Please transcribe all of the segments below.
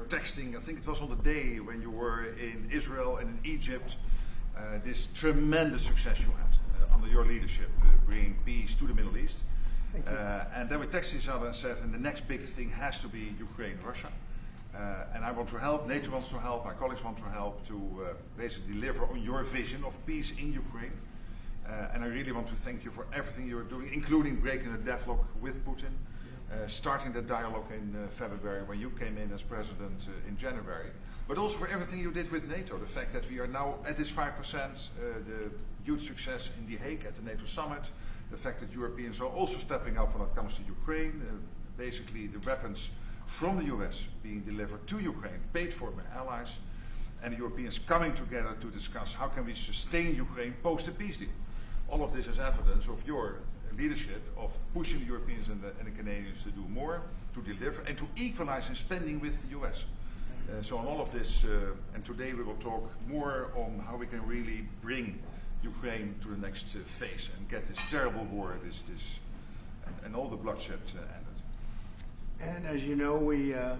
texting, I think it was on the day when you were in Israel and in Egypt, this tremendous success you had under your leadership, bringing peace to the Middle East. And then we texted each other and said, and the next big thing has to be Ukraine and Russia. And I want to help, NATO wants to help, my colleagues want to help to basically deliver on your vision of peace in Ukraine. And I really want to thank you for everything you're doing, including breaking the deadlock with Putin, starting the dialogue in February when you came in as president in January, but also for everything you did with NATO, the fact that we are now at this 5%, the huge success in The Hague at the NATO summit, the fact that Europeans are also stepping up when it comes to Ukraine, basically the weapons from the US being delivered to Ukraine, paid for by allies, and the Europeans coming together to discuss how can we sustain Ukraine post the peace deal. All of this is evidence of your leadership of pushing the Europeans and the Canadians to do more, to deliver, and to equalize in spending with the US. So on all of this, and today we will talk more on how we can really bring Ukraine to the next phase and get this terrible war, and all the bloodshed ended. And as you know, we are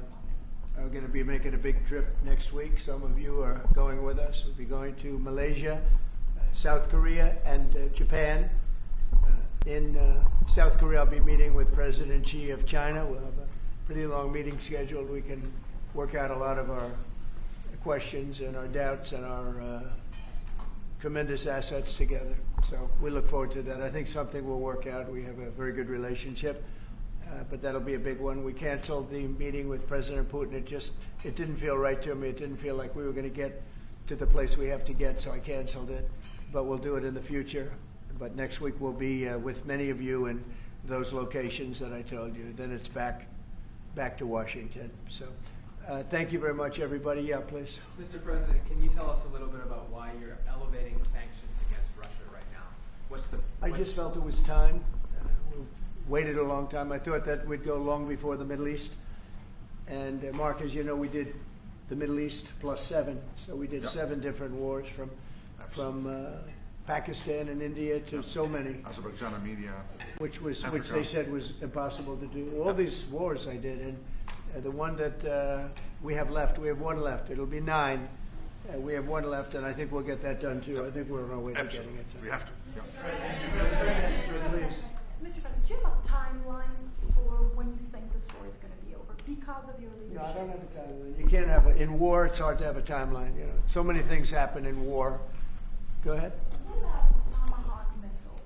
going to be making a big trip next week. Some of you are going with us. We'll be going to Malaysia, South Korea, and Japan. In South Korea, I'll be meeting with President Xi of China. We'll have a pretty long meeting scheduled. We can work out a lot of our questions and our doubts and our tremendous assets together. So we look forward to that. I think something will work out. We have a very good relationship, but that'll be a big one. We canceled the meeting with President Putin. It didn't feel right to me. It didn't feel like we were going to get to the place we have to get, so I canceled it. But we'll do it in the future. But next week we'll be with many of you in those locations that I told you. Then it's back to Washington. So thank you very much, everybody. Yeah, please. Mr. President, can you tell us a little bit about why you're elevating sanctions against Russia right now? I just felt it was time. We've waited a long time. I thought that we'd go long before the Middle East. And Mark, as you know, we did the Middle East plus 7. So we did 7 different wars from Pakistan and India to so many. Azerbaijan, Armenia. Which they said was impossible to do. All these wars I did, and the one that we have left, we have 1 left. It'll be 9. We have 1 left, and I think we'll get that done too. I think we're on our way to getting it done. We have to. Yeah. Mr. President, do you have a timeline for when you think this war is going to be over because of your leadership? No, I don't have a timeline. You can't have in war, it's hard to have a timeline. You know, so many things happen in war. Go ahead. What about Tomahawk missiles?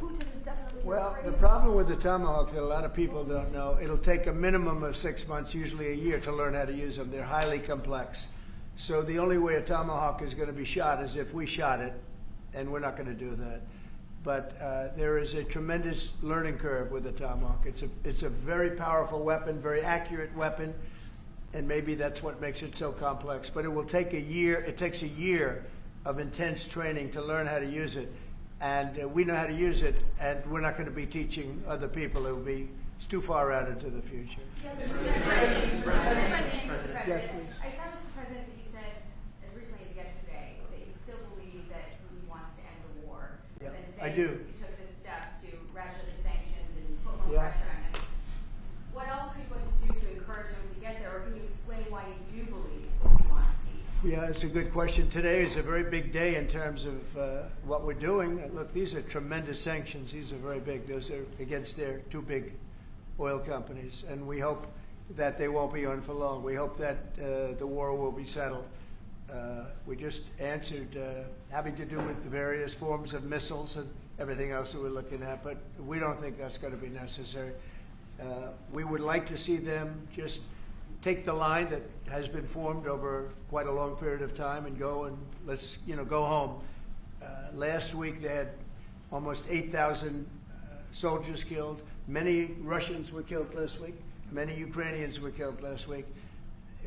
Putin is definitely Well, the problem with the Tomahawk that a lot of people don't know, it'll take a minimum of 6 months, usually a year, to learn how to use them. They're highly complex. So the only way a Tomahawk is going to be shot is if we shot it, and we're not going to do that. But there is a tremendous learning curve with the Tomahawk. It's a very powerful weapon, very accurate weapon, and maybe that's what makes it so complex. But it will take a year. It takes a year of intense training to learn how to use it. And we know how to use it, and we're not going to be teaching other people. It's too far out into the future. Yes, Mr. President. Yes, please. I saw, Mr. President, that you said as recently as yesterday that you still believe that Putin wants to end the war. Yeah, and today I do. You took this step to ratchet the sanctions and put more pressure on him. What else are you going to do to encourage him to get there, or can you explain why you do believe he wants peace? Yeah, it's a good question. Today is a very big day in terms of what we're doing. Look, these are tremendous sanctions. These are very big. Those are against their 2 big oil companies. And we hope that they won't be on for long. We hope that the war will be settled. We just answered having to do with the various forms of missiles and everything else that we're looking at, but we don't think that's going to be necessary. We would like to see them just take the line that has been formed over quite a long period of time and go and let's go home. Last week they had almost 8,000 soldiers killed. Many Russians were killed last week. Many Ukrainians were killed last week.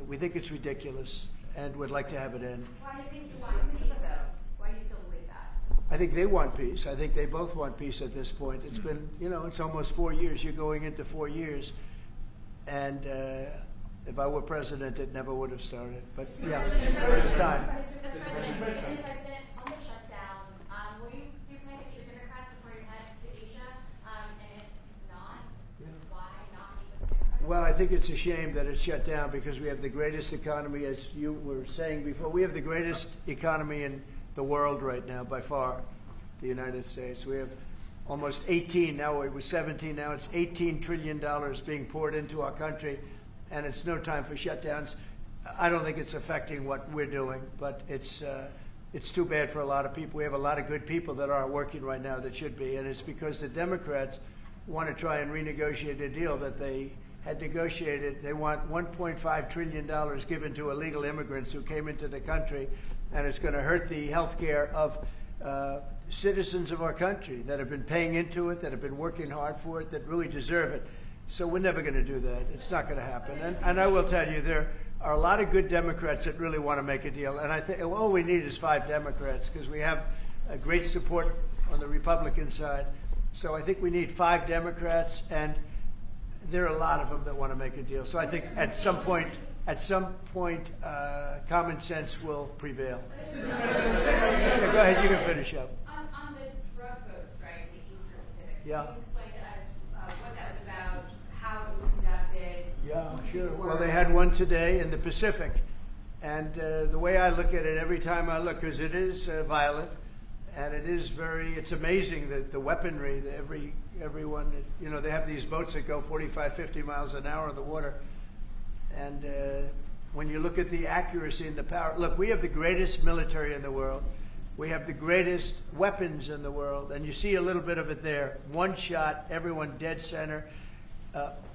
We think it's ridiculous and would like to have it end. Why do you think you want peace, though? Why do you still believe that? I think they want peace. I think they both want peace at this point. It's been, it's almost 4 years. You're going into 4 years. And if I were president, it never would have started. But yeah, it's time. Mr. President, on the shutdown, do you plan to meet with Democrats before you head to Asia? And if not, why not meet with Democrats? Well, I think it's a shame that it's shut down because we have the greatest economy, as you were saying before. We have the greatest economy in the world right now, by far, the United States. We have almost 18, now it was 17, now it's $18 trillion being poured into our country, and it's no time for shutdowns. I don't think it's affecting what we're doing, but it's too bad for a lot of people. We have a lot of good people that aren't working right now that should be, and it's because the Democrats want to try and renegotiate a deal that they had negotiated. They want $1.5 trillion given to illegal immigrants who came into the country, and it's going to hurt the health care of citizens of our country that have been paying into it, that have been working hard for it, that really deserve it. So we're never going to do that. It's not going to happen. And I will tell you, there are a lot of good Democrats that really want to make a deal. And I think all we need is 5 Democrats because we have a great support on the Republican side. So I think we need 5 Democrats, and there are a lot of them that want to make a deal. So I think at some point, common sense will prevail. Yeah, go ahead, you can finish up. On the drug boat strike in the Eastern Pacific, Yeah. can you explain to us what that was about, how it was conducted? Yeah, who sure. you Well, were? they had one today in the Pacific. And the way I look at it, every time I look, because it is violent, and it is it's amazing that the weaponry, that everyone, you know, they have these boats that go 45, 50 miles an hour in the water. And when you look at the accuracy and the power, look, we have the greatest military in the world. We have the greatest weapons in the world. And you see a little bit of it there. One shot, everyone dead center.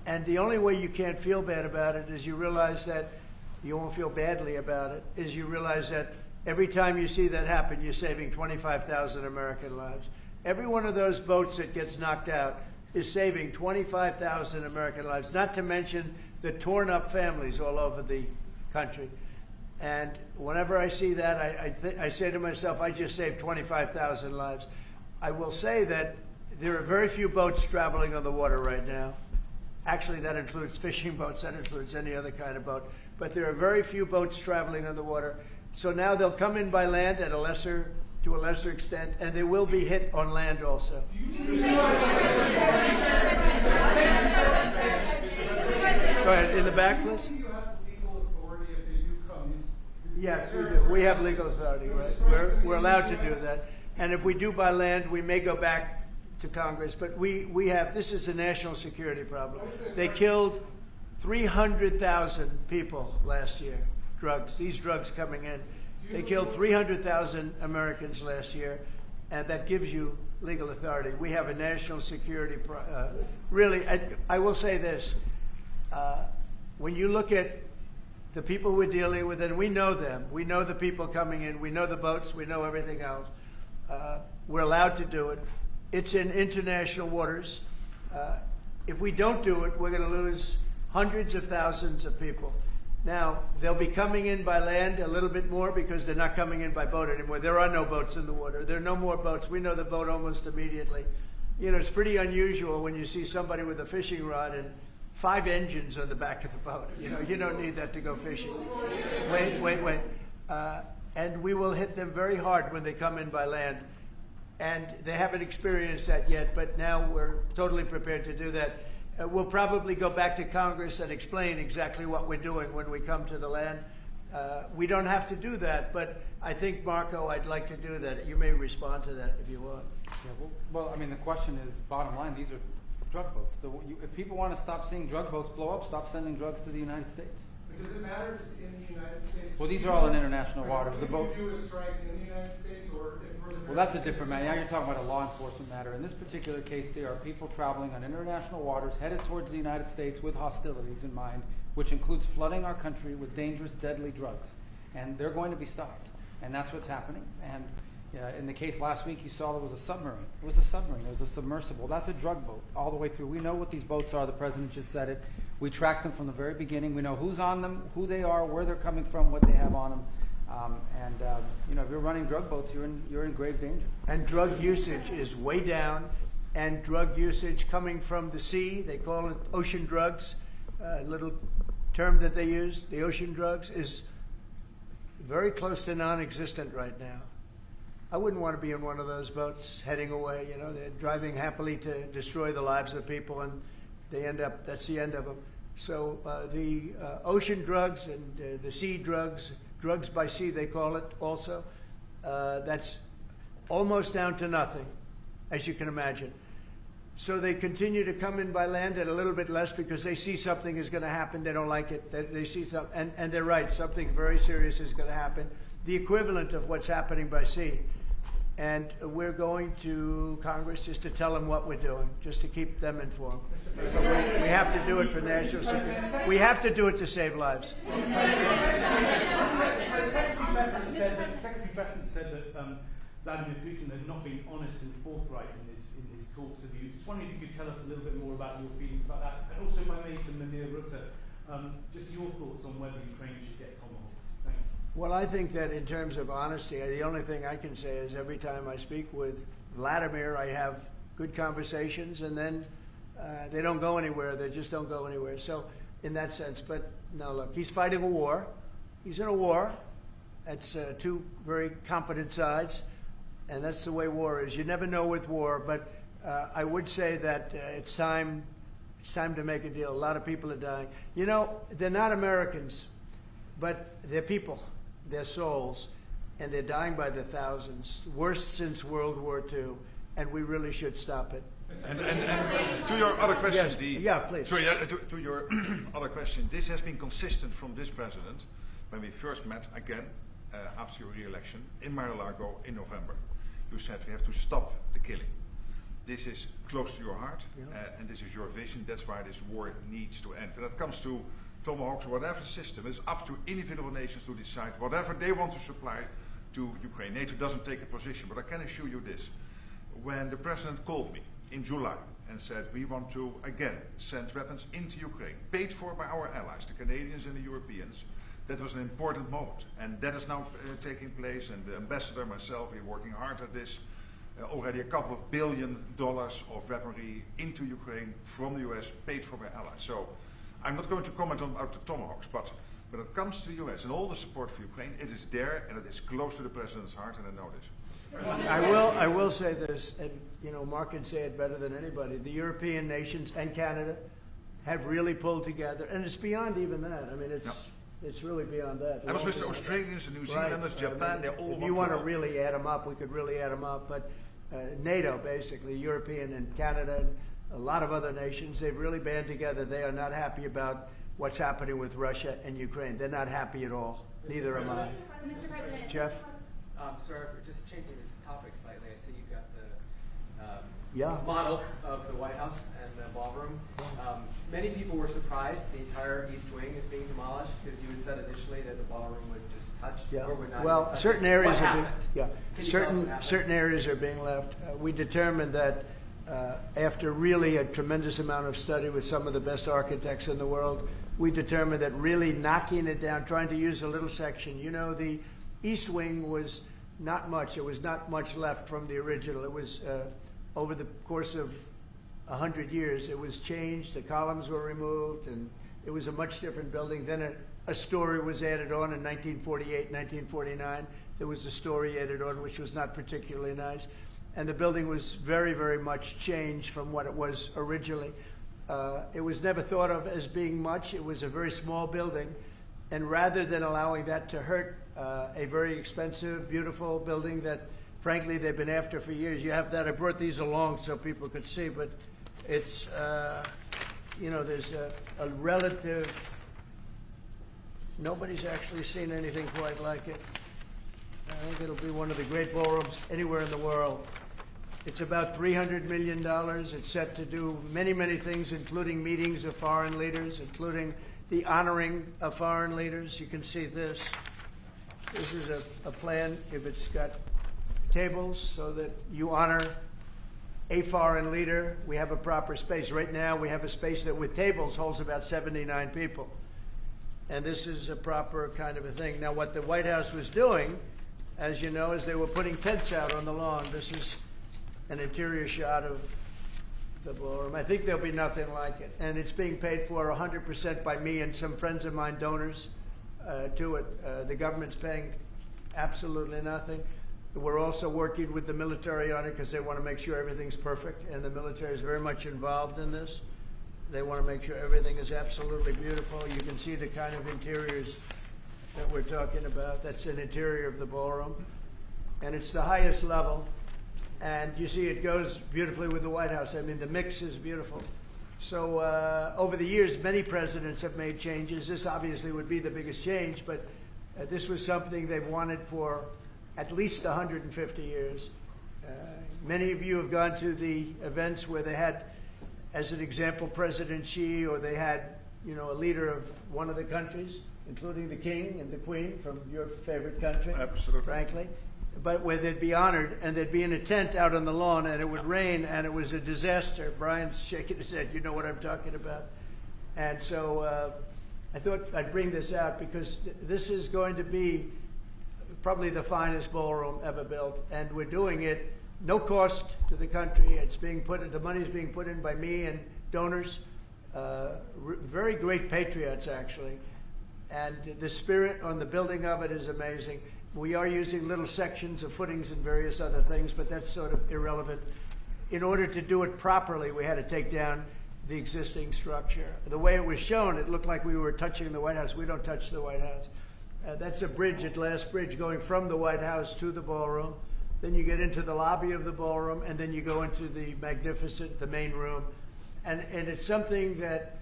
And the only way you can't feel bad about it is you realize that you won't feel badly about it, is you realize that every time you see that happen, you're saving 25,000 American lives. Every one of those boats that gets knocked out is saving 25,000 American lives, not to mention the torn up families all over the country. And whenever I see that, I say to myself, I just saved 25,000 lives. I will say that there are very few boats traveling on the water right now. Actually, that includes fishing boats, that includes any other kind of boat. But there are very few boats traveling on the water. So now they'll come in by land to a lesser extent, and they will be hit on land also. Go ahead, in the back, please. Do you have legal authority if they do come? Yes, we do. We have legal authority, right? We're allowed to do that. And if we do by land, we may go back to Congress. But we have, this is a national security problem. They killed 300,000 people last year. These drugs coming in. They killed 300,000 Americans last year, and that gives you legal authority. We have a national security, really, I will say this. When you look at the people we're dealing with, and we know them, we know the people coming in, we know the boats, we know everything else. We're allowed to do it. It's in international waters. If we don't do it, we're going to lose hundreds of thousands of people. Now, they'll be coming in by land a little bit more because they're not coming in by boat anymore. There are no boats in the water. There are no more boats. We know the boat almost immediately. You know, it's pretty unusual when you see somebody with a fishing rod and 5 engines on the back of the boat. You know, you don't need that to go fishing. Wait. And we will hit them very hard when they come in by land. And they haven't experienced that yet, but now we're totally prepared to do that. We'll probably go back to Congress and explain exactly what we're doing when we come to the land. We don't have to do that, but I think, Marco, I'd like to do that. You may respond to that if you want. Yeah, well, I mean, the question is, bottom line, these are drug boats. If people want to stop seeing drug boats blow up, stop sending drugs to the United States. But does it matter if it's in the United States? Well, these are all in international waters. The Can boat. you do a strike in the United States, or if we're the Well, that's a different matter. Now you're talking about a law enforcement matter. In this particular case, there are people traveling on international waters headed towards the United States with hostilities in mind, which includes flooding our country with dangerous, deadly drugs. And they're going to be stopped. And that's what's happening. And in the case last week, you saw there was a submarine. It was a submarine. It was a submersible. That's a drug boat all the way through. We know what these boats are. The president just said it. We track them from the very beginning. We know who's on them, who they are, where they're coming from, what they have on them. You know, if you're running drug boats, you're in grave danger. And drug usage is way down, and drug usage coming from the sea, they call it ocean drugs, a little term that they use, the ocean drugs, is very close to non-existent right now. I wouldn't want to be in one of those boats heading away. You know, they're driving happily to destroy the lives of people, and they end up, that's the end of them. So the ocean drugs and the sea drugs, drugs by sea they call it also, that's almost down to nothing, as you can imagine. So they continue to come in by land at a little bit less because they see something is going to happen. They don't like it. They see something, and they're right. Something very serious is going to happen. The equivalent of what's happening by sea. And we're going to Congress just to tell them what we're doing, just to keep them informed. So we have to do it for national security. We have to do it to save lives. Secretary Bessent said that Vladimir Putin had not been honest and forthright in his talks with you. Just wondering if you could tell us a little bit more about your feelings about that, and also, if I may, to Mynheer Rutte, just your thoughts on whether Ukraine should get tomahawks. Thank you. Well, I think that in terms of honesty, the only thing I can say is every time I speak with Vladimir, I have good conversations, and then they don't go anywhere. They just don't go anywhere. So in that sense, but no, look, he's fighting a war. He's in a war. That's two very competent sides, and that's the way war is. You never know with war, but I would say that it's time to make a deal. A lot of people are dying. You know, they're not Americans, but they're people. They're souls, and they're dying by the thousands. Worst since World War II, and we really should stop it. And to your other question, Yes. Yeah, please. Sorry, to your other question, this has been consistent from this president when we first met again after your re-election in Mar-a-Lago in November. You said we have to stop the killing. This is close to your heart, and this is your vision. That's why this war needs to end. When it comes to tomahawks or whatever system, it's up to individual nations to decide whatever they want to supply to Ukraine. NATO doesn't take a position, but I can assure you this. When the president called me in July and said we want to again send weapons into Ukraine, paid for by our allies, the Canadians and the Europeans, that was an important moment. And that is now taking place, and the ambassador, myself, we're working hard at this. Already a couple of $1 billion of weaponry into Ukraine from the US, paid for by allies. So I'm not going to comment on the tomahawks, but when it comes to the US and all the support for Ukraine, it is there and it is close to the president's heart, and I know this. I will say this, and you know, Mark can say it better than anybody. The European nations and Canada have really pulled together, and it's beyond even that. I mean, it's really beyond that. I was with the Australians, the New Zealanders, Japan. They all. If you want to really add them up, we could really add them up. But NATO, basically, European and Canada, and a lot of other nations, they've really band together. They are not happy about what's happening with Russia and Ukraine. They're not happy at all. Neither am I. Mr. President. Jeff? Sir, just changing this topic slightly. I see you've got the Yeah. model of the White House and the ballroom. Many people were surprised the entire East Wing is being demolished because you had said initially that the ballroom would just touch or would not. Well, even touch certain it. areas What are being, happened? yeah, Can you tell us what certain happened? areas are being left. We determined that after really a tremendous amount of study with some of the best architects in the world, we determined that really knocking it down, trying to use a little section. You know, the East Wing was not much. There was not much left from the original. It was over the course of 100 years, it was changed. The columns were removed, and it was a much different building. Then a story was added on in 1948, 1949. There was a story added on, which was not particularly nice. And the building was very, very much changed from what it was originally. It was never thought of as being much. It was a very small building. And rather than allowing that to hurt a very expensive, beautiful building that, frankly, they've been after for years. You have that. I brought these along so people could see, but it's, you know, there's a relative, nobody's actually seen anything quite like it. I think it'll be one of the great ballrooms anywhere in the world. It's about $300 million. It's set to do many, many things, including meetings of foreign leaders, including the honoring of foreign leaders. You can see this. This is a plan. If it's got tables so that you honor a foreign leader, we have a proper space. Right now, we have a space that with tables holds about 79 people. And this is a proper kind of a thing. Now, what the White House was doing, as you know, is they were putting tents out on the lawn. This is an interior shot of the ballroom. I think there'll be nothing like it. And it's being paid for 100% by me and some friends of mine, donors to it. The government's paying absolutely nothing. We're also working with the military on it because they want to make sure everything's perfect, and the military is very much involved in this. They want to make sure everything is absolutely beautiful. You can see the kind of interiors that we're talking about. That's an interior of the ballroom. And it's the highest level. And you see it goes beautifully with the White House. I mean, the mix is beautiful. So over the years, many presidents have made changes. This obviously would be the biggest change, but this was something they've wanted for at least 150 years. Many of you have gone to the events where they had, as an example, President Xi, or they had, you know, a leader of one of the countries, including the king and the queen from your favorite country, Absolutely. frankly. But where they'd be honored, and they'd be in a tent out on the lawn, and it would rain, and it was a disaster. Brian's shaking his head. You know what I'm talking about. And so I thought I'd bring this out because this is going to be probably the finest ballroom ever built, and we're doing it no cost to the country. It's being put. The money is being put in by me and donors, very great patriots actually, and the spirit on the building of it is amazing. We are using little sections of footings and various other things, but that's sort of irrelevant. In order to do it properly, we had to take down the existing structure. The way it was shown, it looked like we were touching the White House. We don't touch the White House. That's a bridge, a glass bridge, going from the White House to the ballroom. Then you get into the lobby of the ballroom, and then you go into the magnificent, the main room. And it's something that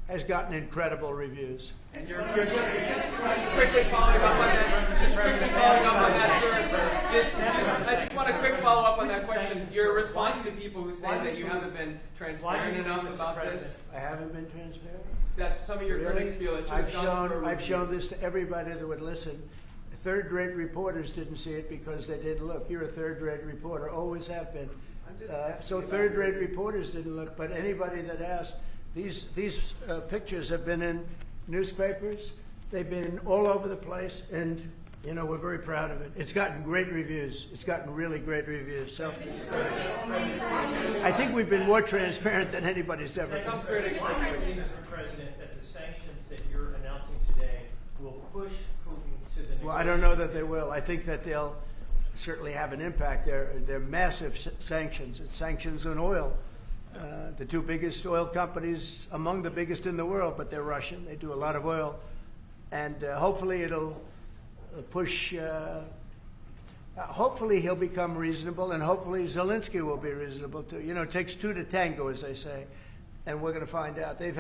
has gotten incredible reviews. And you're just quickly following up on that. Just quickly following up on that, sir. I just want a quick follow up on that question. Your response to people who say that you haven't been transparent enough about this. I haven't been transparent. That some of your critics feel it should have gone through a I've review. shown this to everybody that would listen. Third-rate reporters didn't see it because they didn't look. You're a third-rate reporter, always have been. So third-rate reporters didn't look, but anybody that asked, these pictures have been in newspapers. They've been all over the place, and you know we're very proud of it. It's gotten great reviews. It's gotten really great reviews. So I think we've been more transparent than anybody's ever been. Mr. President, that the sanctions that you're announcing today will push Putin to the Well, I don't know that they will. I think that they'll certainly have an impact. They're massive sanctions. It's sanctions on oil. The two biggest oil companies, among the biggest in the world, but they're Russian. They do a lot of oil. And hopefully it'll push, hopefully he'll become reasonable, and hopefully Zelensky will be reasonable too. You know, it takes two to tango, as they say. And we're going to find out. They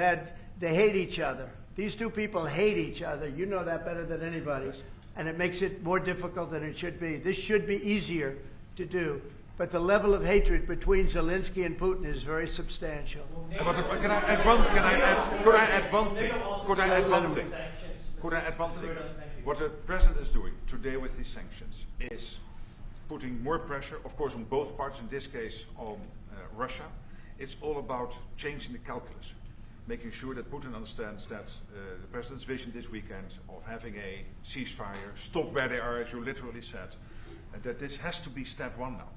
hate each other. These two people hate each other. You know that better than anybody. Yes. And it makes it more difficult than it should be. This should be easier to do. But the level of hatred between Zelensky and Putin is very substantial. Could I add one thing? What the president is doing today with these sanctions is putting more pressure, of course, on both parts, in this case on Russia. It's all about changing the calculus, making sure that Putin understands that the president's vision this weekend of having a ceasefire, stop where they are, as you literally said, that this has to be step one now.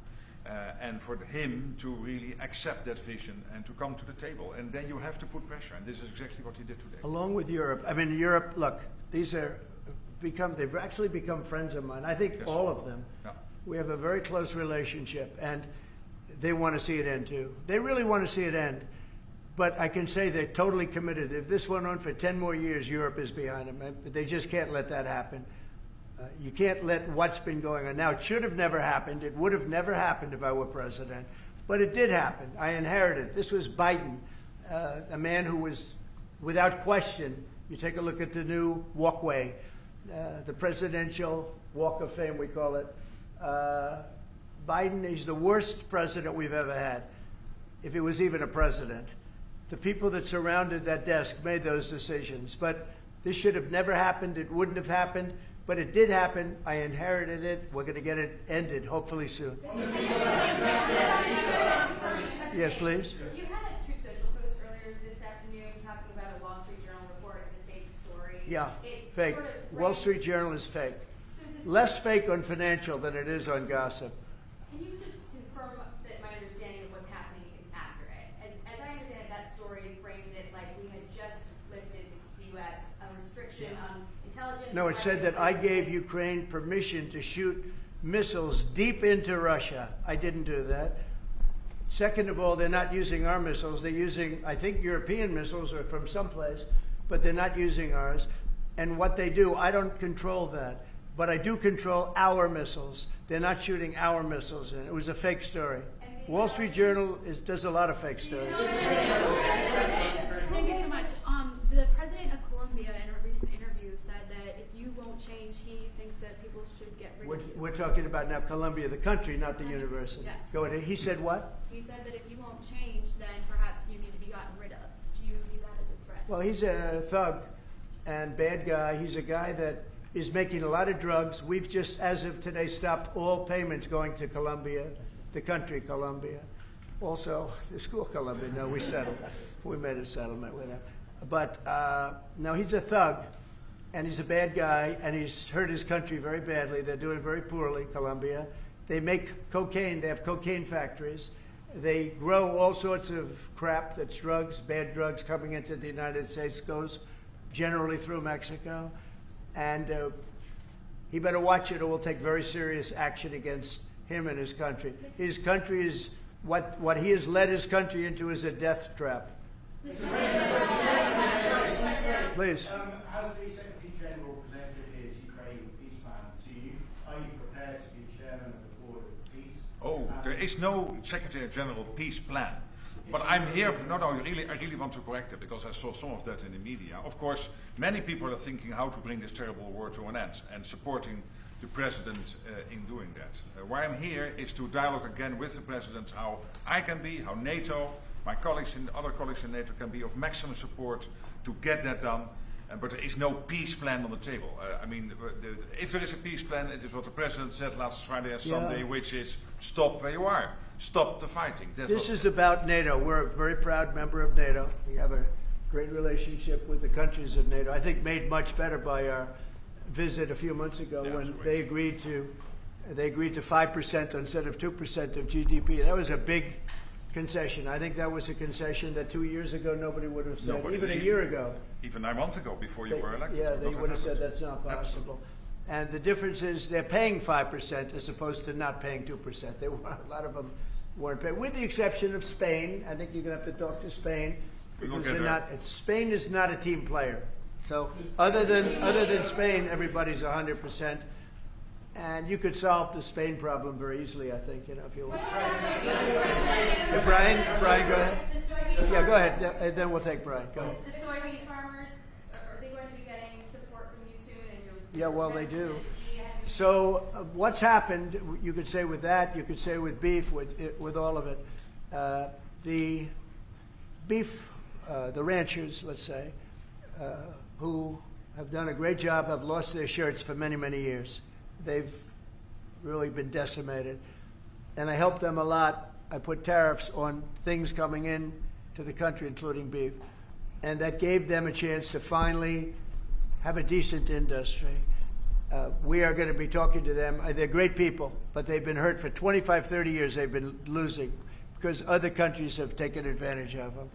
And for him to really accept that vision and to come to the table. And then you have to put pressure, and this is exactly what he did today. Along with Europe. I mean, Europe, look, they've actually become friends of mine. I think yes. All of them. Yeah. We have a very close relationship, and they want to see it end too. They really want to see it end. But I can say they're totally committed. If this went on for 10 more years, Europe is behind them. They just can't let that happen. You can't let what's been going on. Now, it should have never happened. It would have never happened if I were president. But it did happen. I inherited. This was Biden, a man who was, without question, you take a look at the new walkway, the presidential walk of fame, we call it. Biden is the worst president we've ever had, if he was even a president. The people that surrounded that desk made those decisions. But this should have never happened. It wouldn't have happened. But it did happen. I inherited it. We're going to get it ended, hopefully soon. Yes, please. You had a Truth Social post earlier this afternoon talking about a Wall Street Journal report as a fake story. Yeah, It's fake. sort of Wall Street Journal is fake. So Less fake on financial than it is on gossip. Can you just confirm that my understanding of what's happening is accurate? As I understand it, that story framed it like we had just lifted the U.S. a restriction on intelligence. No, it said that I gave Ukraine permission to shoot missiles deep into Russia. I didn't do that. Second of all, they're not using our missiles. They're using, I think, European missiles or from someplace, but they're not using ours. And what they do, I don't control that, but I do control our missiles. They're not shooting our missiles in. It was a fake story. Wall Street Journal does a lot of fake stories. Thank you so much. The president of Colombia in a recent interview said that if you won't change, he thinks that people should get rid of you. We're talking about now Colombia, the country, not the university. Yes. Go ahead. He said what? He said that if you won't change, then perhaps you need to be gotten rid of. Do you view that as a threat? Well, he's a thug and bad guy. He's a guy that is making a lot of drugs. We've just, as of today, stopped all payments going to Colombia, the country Colombia. Also, the school Colombia. No, we settled. We made a settlement with him. But no, he's a thug, and he's a bad guy, and he's hurt his country very badly. They're doing very poorly, Colombia. They make cocaine. They have cocaine factories. They grow all sorts of crap that's drugs, bad drugs coming into the United States, goes generally through Mexico. And he better watch it or we'll take very serious action against him and his country. His country is, what he has led his country into is a death trap. Please. Has the Secretary General presented his Ukraine peace plan to you? Are you prepared to be chairman of the board of peace? Oh, there is no Secretary General peace plan. But I'm here, I really want to correct it because I saw some of that in the media. Of course, many people are thinking how to bring this terrible war to an end and supporting the President in doing that. Why I'm here is to dialogue again with the President how I can be, how NATO, my colleagues and other colleagues in NATO can be of maximum support to get that done. But there is no peace plan on the table. If there is a peace plan, it is what the President said last Friday and Sunday, which is stop where you are. Stop the fighting. This is about NATO. We're a very proud member of NATO. We have a great relationship with the countries of NATO. I think made much better by our visit a few months ago when they agreed to 5% instead of 2% of GDP. That was a big concession. I think that was a concession that 2 years ago nobody would have said, even a year ago. Even 9 months ago, before you were elected. Yeah, they would have said that's not possible. And the difference is they're paying 5% as opposed to not paying 2%. A lot of them weren't paying, with the exception of Spain. I think you're going to have to talk to Spain because Spain is not a team player. So other than Spain, everybody's 100%. And you could solve the Spain problem very easily, I think, if you want. Brian, go ahead. Yeah, go ahead. And then we'll take Brian. Go ahead. The soybean farmers, are they going to be getting support from you soon? Yeah, well, they do. So what's happened, you could say with that, you could say with beef, with all of it. The beef, the ranchers, let's say, who have done a great job, have lost their shirts for many, many years. They've really been decimated. And I helped them a lot. I put tariffs on things coming in to the country, including beef. And that gave them a chance to finally have a decent industry. We are going to be talking to them. They're great people, but they've been hurt for 25, 30 years. They've been losing because other countries have taken advantage of them.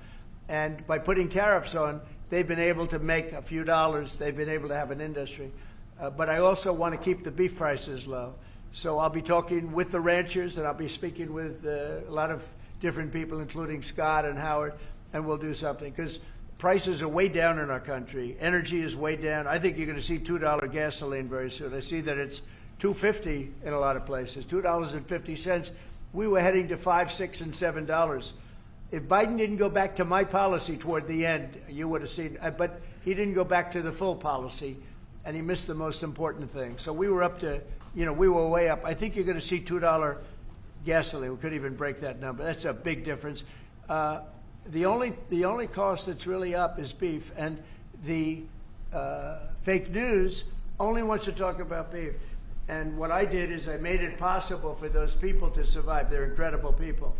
And by putting tariffs on, they've been able to make a few dollars. They've been able to have an industry. But I also want to keep the beef prices low. So I'll be talking with the ranchers, and I'll be speaking with a lot of different people, including Scott and Howard, and we'll do something. Because prices are way down in our country. Energy is way down. I think you're going to see $2 gasoline very soon. I see that it's $2.50 in a lot of places, $2.50. We were heading to $5, $6, and $7. If Biden didn't go back to my policy toward the end, you would have seen. But he didn't go back to the full policy. And he missed the most important thing. So we were up to, we were way up. I think you're going to see $2 gasoline. We could even break that number. That's a big difference. The only cost that's really up is beef. And the fake news only wants to talk about beef. And what I did is I made it possible for those people to survive. They're incredible people.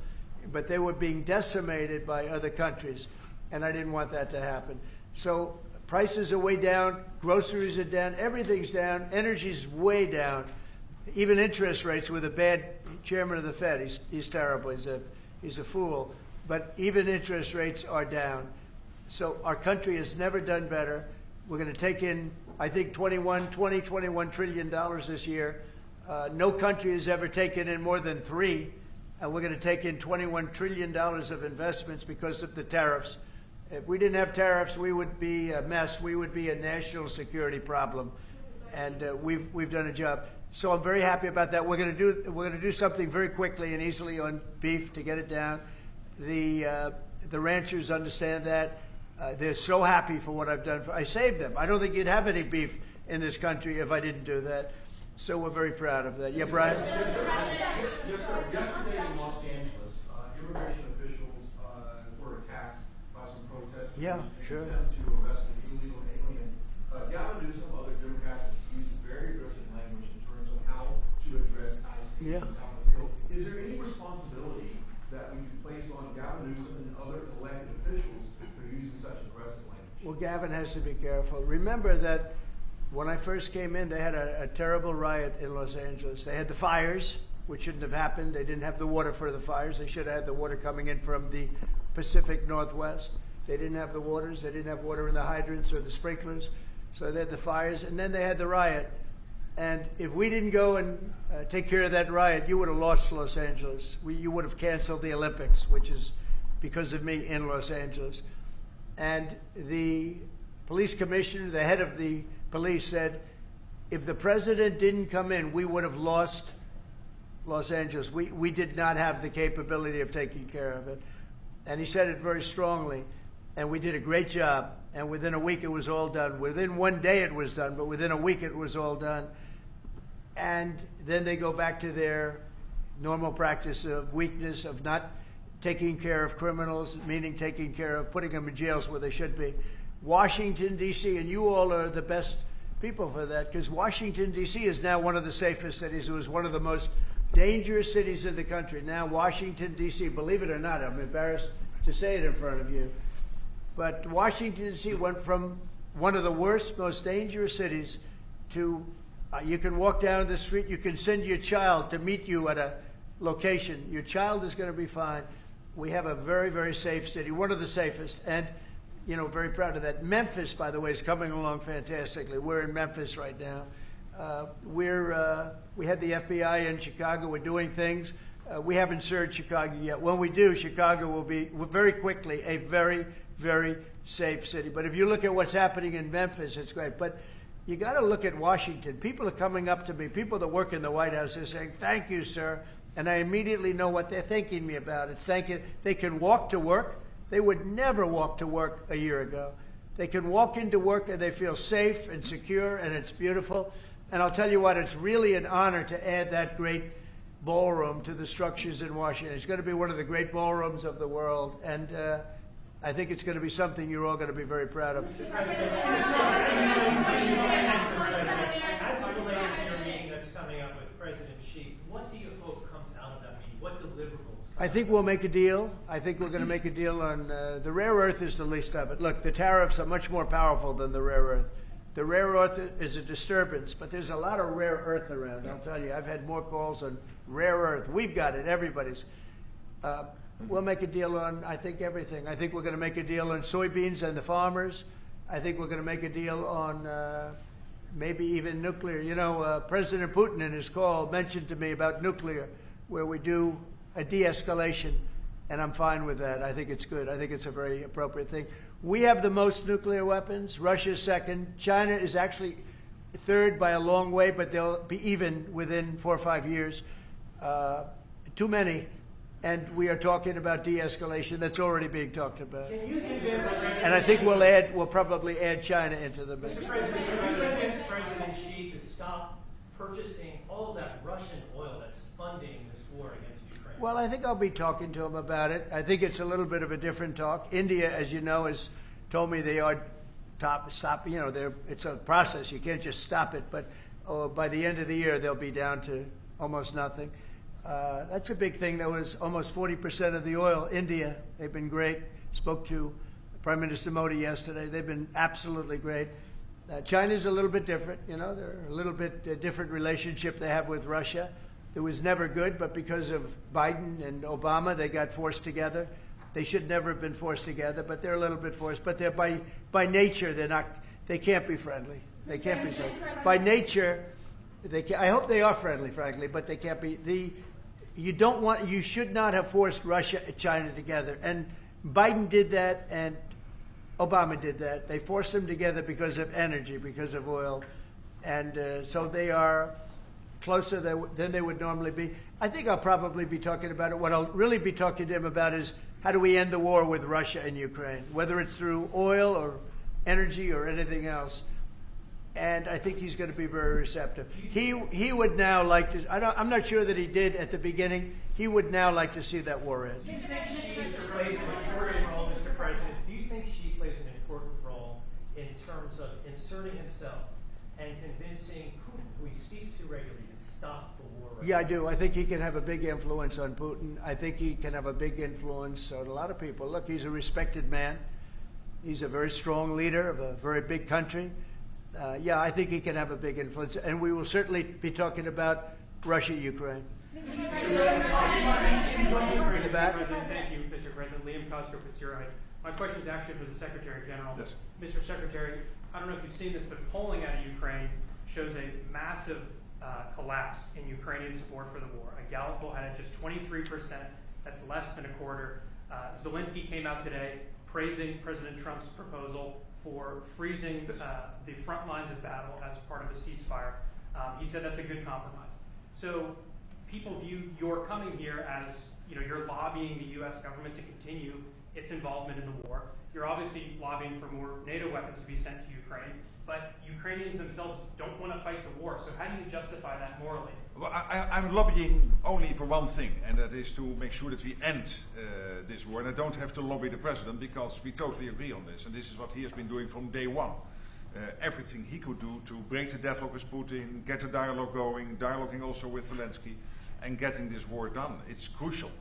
But they were being decimated by other countries. And I didn't want that to happen. So prices are way down, groceries are down, everything's down, energy's way down. Even interest rates with a bad chairman of the Fed, he's terrible, he's a fool. But even interest rates are down. So our country has never done better. We're going to take in, I think, $21 trillion this year. No country has ever taken in more than $3 and we're going to take in $21 trillion of investments because of the tariffs. If we didn't have tariffs, we would be a mess. We would be a national security problem, and we've done a job. So I'm very happy about that. We're going to do something very quickly and easily on beef to get it down. The ranchers understand that. They're so happy for what I've done. I saved them. I don't think you'd have any beef in this country if I didn't do that. So we're very proud of that. Yeah, Brian? Yes, sir. Yesterday in Los Angeles, immigration officials were attacked by some protesters. Yeah, sure. In an attempt to arrest an illegal alien. Gavin Newsom, other Democrats have used very aggressive language in terms of how to address ICE agents out in the field. Is there any responsibility that we can place on Gavin Newsom and other elected officials for using such aggressive language? Well, Gavin has to be careful. Remember that when I first came in, they had a terrible riot in Los Angeles. They had the fires, which shouldn't have happened. They didn't have the water for the fires. They should have had the water coming in from the Pacific Northwest. They didn't have the waters. They didn't have water in the hydrants or the sprinklers. So they had the fires, and then they had the riot. And if we didn't go and take care of that riot, you would have lost Los Angeles. You would have canceled the Olympics, which is because of me in Los Angeles. And the police commissioner, the head of the police, said, if the president didn't come in, we would have lost Los Angeles. We did not have the capability of taking care of it. And he said it very strongly. And we did a great job. And within a week, it was all done. Within one day, it was done. But within a week, it was all done. And then they go back to their normal practice of weakness, of not taking care of criminals, meaning taking care of putting them in jails where they should be. Washington, D.C., and you all are the best people for that, because Washington, D.C. is now one of the safest cities. It was one of the most dangerous cities in the country. Now Washington, D.C., believe it or not, I'm embarrassed to say it in front of you, but Washington, D.C. went from one of the worst, most dangerous cities to you can walk down the street, you can send your child to meet you at a location. Your child is going to be fine. We have a very, very safe city, one of the safest, and very proud of that. Memphis, by the way, is coming along fantastically. We're in Memphis right now. We had the FBI in Chicago. We're doing things. We haven't served Chicago yet. When we do, Chicago will be very quickly a very, very safe city. But if you look at what's happening in Memphis, it's great. But you got to look at Washington. People are coming up to me. People that work in the White House are saying, "Thank you, sir," and I immediately know what they're thanking me about. It's thanking they can walk to work. They would never walk to work a year ago. They can walk into work and they feel safe and secure, and it's beautiful. And I'll tell you what, it's really an honor to add that great ballroom to the structures in Washington. It's going to be one of the great ballrooms of the world, and I think it's going to be something you're all going to be very proud of. As you relate to your meeting that's coming up with President Xi, what do you hope comes out of that meeting? What deliverables? I think we'll make a deal. I think we're going to make a deal on the rare earth is the least of it. Look, the tariffs are much more powerful than the rare earth. The rare earth is a disturbance, but there's a lot of rare earth around. I'll tell you, I've had more calls on rare earth. We've got it. Everybody's. We'll make a deal on, I think, everything. I think we're going to make a deal on soybeans and the farmers. I think we're going to make a deal on maybe even nuclear. President Putin in his call mentioned to me about nuclear, where we do a de-escalation, and I'm fine with that. I think it's good. I think it's a very appropriate thing. We have the most nuclear weapons. Russia's second. China is actually third by a long way, but they'll be even within 4 or 5 years. Too many. And we are talking about de-escalation. That's already being talked about. And I think we'll probably add China into the mix. Mr. President, you asked President Xi to stop purchasing all of that Russian oil that's funding this war against Ukraine. Well, I think I'll be talking to him about it. I think it's a little bit of a different talk. India, as you know, has told me they are stop. It's a process. You can't just stop it. But by the end of the year, they'll be down to almost nothing. That's a big thing. That was almost 40% of the oil. India, they've been great. Spoke to Prime Minister Modi yesterday. They've been absolutely great. China's a little bit different. They're a little bit different relationship they have with Russia. It was never good, but because of Biden and Obama, they got forced together. They should never have been forced together, but they're a little bit forced. But they're by nature, they're not. They can't be friendly. They can't be friendly. By nature, I hope they are friendly, frankly, but they can't be. you should not have forced Russia and China together. And Biden did that, and Obama did that. They forced them together because of energy, because of oil. And so they are closer than they would normally be. I think I'll probably be talking about it. What I'll really be talking to him about is how do we end the war with Russia and Ukraine, whether it's through oil or energy or anything else. And I think he's going to be very receptive. He would now like to. I'm not sure that he did at the beginning. He would now like to see that war end. Do you think she plays an important role, Mr. President? Do you think she plays an important role in terms of inserting himself and convincing Putin, who he speaks to regularly, to stop the war? Yeah, I do. I think he can have a big influence on Putin. I think he can have a big influence on a lot of people. Look, he's a respected man. He's a very strong leader of a very big country. Yeah, I think he can have a big influence, and we will certainly be talking about Russia, Ukraine. Thank you, Mr. President. Liam Cosgrove with Zero. My question is actually for the Secretary General. Yes. Mr. Secretary, I don't know if you've seen this, but polling out of Ukraine shows a massive collapse in Ukrainian support for the war. A Gallup poll had it just 23%. That's less than a quarter. Zelensky came out today praising President Trump's proposal for freezing the front lines of battle as part of a ceasefire. He said that's a good compromise. So people view your coming here as, you're lobbying the U.S. government to continue its involvement in the war. You're obviously lobbying for more NATO weapons to be sent to Ukraine, but Ukrainians themselves don't want to fight the war. So how do you justify that morally? Well, I'm lobbying only for one thing, and that is to make sure that we end this war. And I don't have to lobby the president because we totally agree on this. And this is what he has been doing from day one. Everything he could do to break the deadlock with Putin, get a dialogue going, dialoguing also with Zelensky, and getting this war done. It's crucial.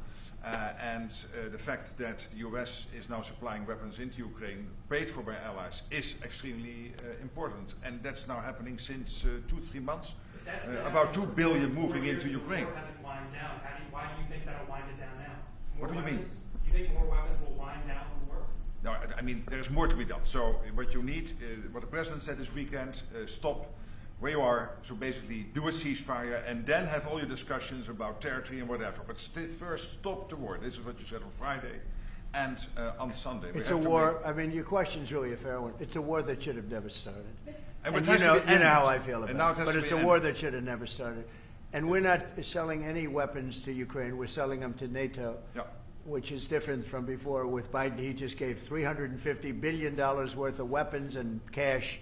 And the fact that the US is now supplying weapons into Ukraine, paid for by allies, is extremely important. And that's now happening since 2-3 months. About 2 billion moving into Ukraine. The war hasn't wound down. Why do you think that'll wind it down now? What do you mean? Do you think more weapons will wind down the war? No, I mean, there's more to be done. So what you need, what the president said this weekend, stop where you are, so basically do a ceasefire and then have all your discussions about territory and whatever. But first, stop the war. This is what you said on Friday and on Sunday. It's a war. I mean, your question's really a fair one. It's a war that should have never started. And you know how I feel about it. But it's a war ended. that should have never started. And we're not selling any weapons to Ukraine. We're selling them to NATO, which is different from before. With Biden, he just gave $350 billion worth of weapons and cash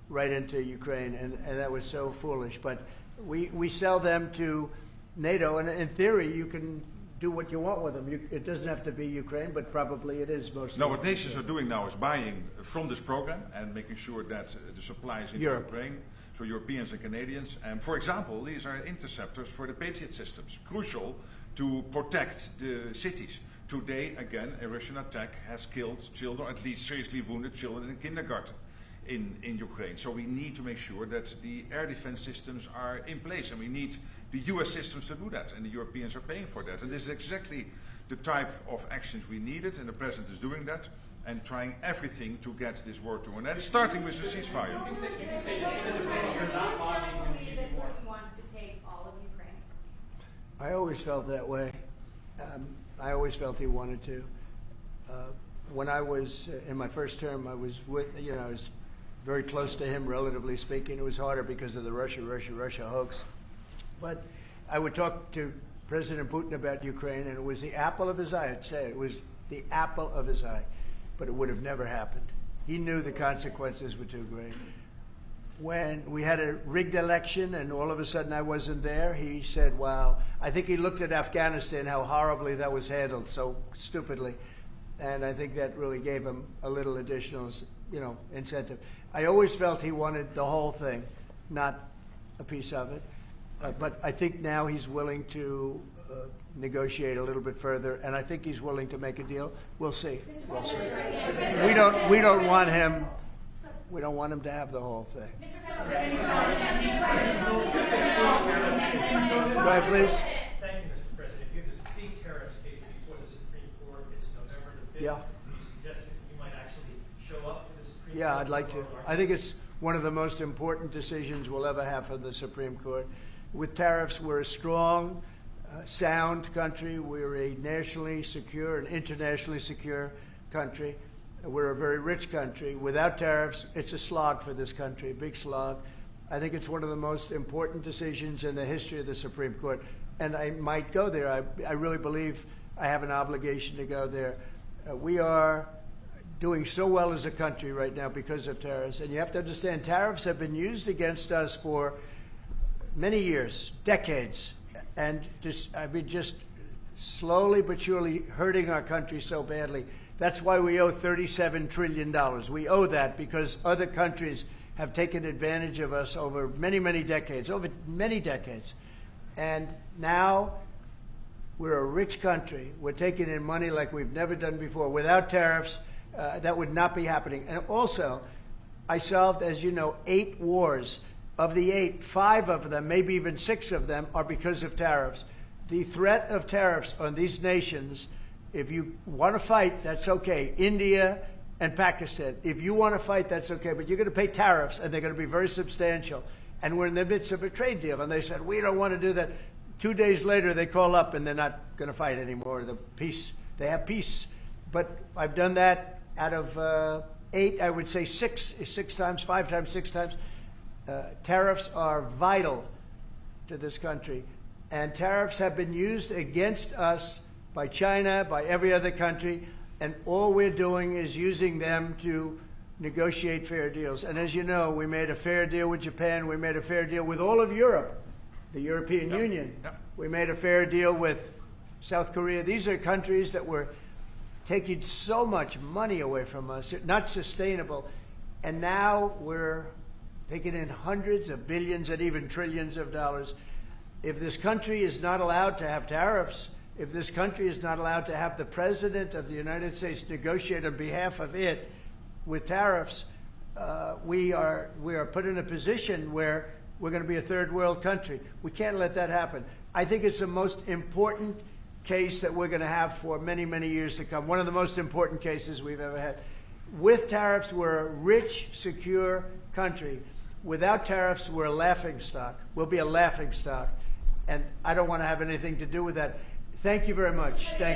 right into Ukraine, and that was so foolish. But we sell them to NATO, and in theory, you can do what you want with them. It doesn't have to be Ukraine, but probably it is mostly. No, what nations are doing now is buying from this program and making sure that the supplies in Ukraine, so Europeans and Canadians. And for example, these are interceptors for the Patriot systems, crucial to protect the cities. Today, again, a Russian attack has killed children, at least seriously wounded children in kindergarten in Ukraine. So we need to make sure that the air defense systems are in place, and we need the US systems to do that, and the Europeans are paying for that. And this is exactly the type of actions we needed, and the President is doing that, and trying everything to get this war to an end, starting with the ceasefire. You can say you're not lobbying believe that Putin wants to take all of Ukraine? I always felt that way. I always felt he wanted to. When I was in my first term, I was I was very close to him, relatively speaking. It was harder because of the Russia hoax. But I would talk to President Putin about Ukraine, and it was the apple of his eye. I'd say it was the apple of his eye. But it would have never happened. He knew the consequences were too great. When we had a rigged election and all of a sudden I wasn't there, he said, wow. I think he looked at Afghanistan, how horribly that was handled, so stupidly. And I think that really gave him a little additional, incentive. I always felt he wanted the whole thing, not a piece of it. But I think now he's willing to negotiate a little bit further, and I think he's willing to make a deal. We'll see. We'll see. We don't want him. We don't want him to have the whole thing. Go ahead, please. Thank you, Mr. President. You have this big tariffs case before the Supreme Court. It's November the 5th. Yeah. You suggested you might actually show up to the Supreme Court? Yeah, I'd like to. I think it's one of the most important decisions we'll ever have for the Supreme Court. With tariffs, we're a strong sound country. We're a nationally secure and internationally secure country. We're a very rich country. Without tariffs, it's a slog for this country, a big slog. I think it's one of the most important decisions in the history of the Supreme Court. And I might go there. I really believe I have an obligation to go there. We are doing so well as a country right now because of tariffs. And you have to understand, tariffs have been used against us for many years, decades. And just slowly but surely hurting our country so badly. That's why we owe $37 trillion. We owe that because other countries have taken advantage of us over many, many decades, And now we're a rich country. We're taking in money like we've never done before. Without tariffs, that would not be happening. And also, I solved, as you know, 8 wars. Of the 8, 5 of them, maybe even 6 of them, are because of tariffs. The threat of tariffs on these nations, if you want to fight, that's okay. India and Pakistan. If you want to fight, that's okay. But you're going to pay tariffs, and they're going to be very substantial. And we're in the midst of a trade deal. And they said, we don't want to do that. 2 days later, they call up, and they're not going to fight anymore. They have peace. But I've done that out of 8, I would say 6 times, 5 times, 6 times. Tariffs are vital to this country. And tariffs have been used against us by China, by every other country, and all we're doing is using them to negotiate fair deals. And as you know, we made a fair deal with Japan, we made a fair deal with all of Europe, the European Union. We made a fair deal with South Korea. These are countries that were taking so much money away from us, not sustainable. And now we're taking in hundreds of billions and even trillions of dollars. If this country is not allowed to have tariffs, if this country is not allowed to have the President of the United States negotiate on behalf of it with tariffs, we are put in a position where we're going to be a third world country. We can't let that happen. I think it's the most important case that we're going to have for many, many years to come. One of the most important cases we've ever had. With tariffs, we're a rich, secure country. Without tariffs, we're a laughingstock. We'll be a laughingstock. And I don't want to have anything to do with that. Thank you very much. Thank you.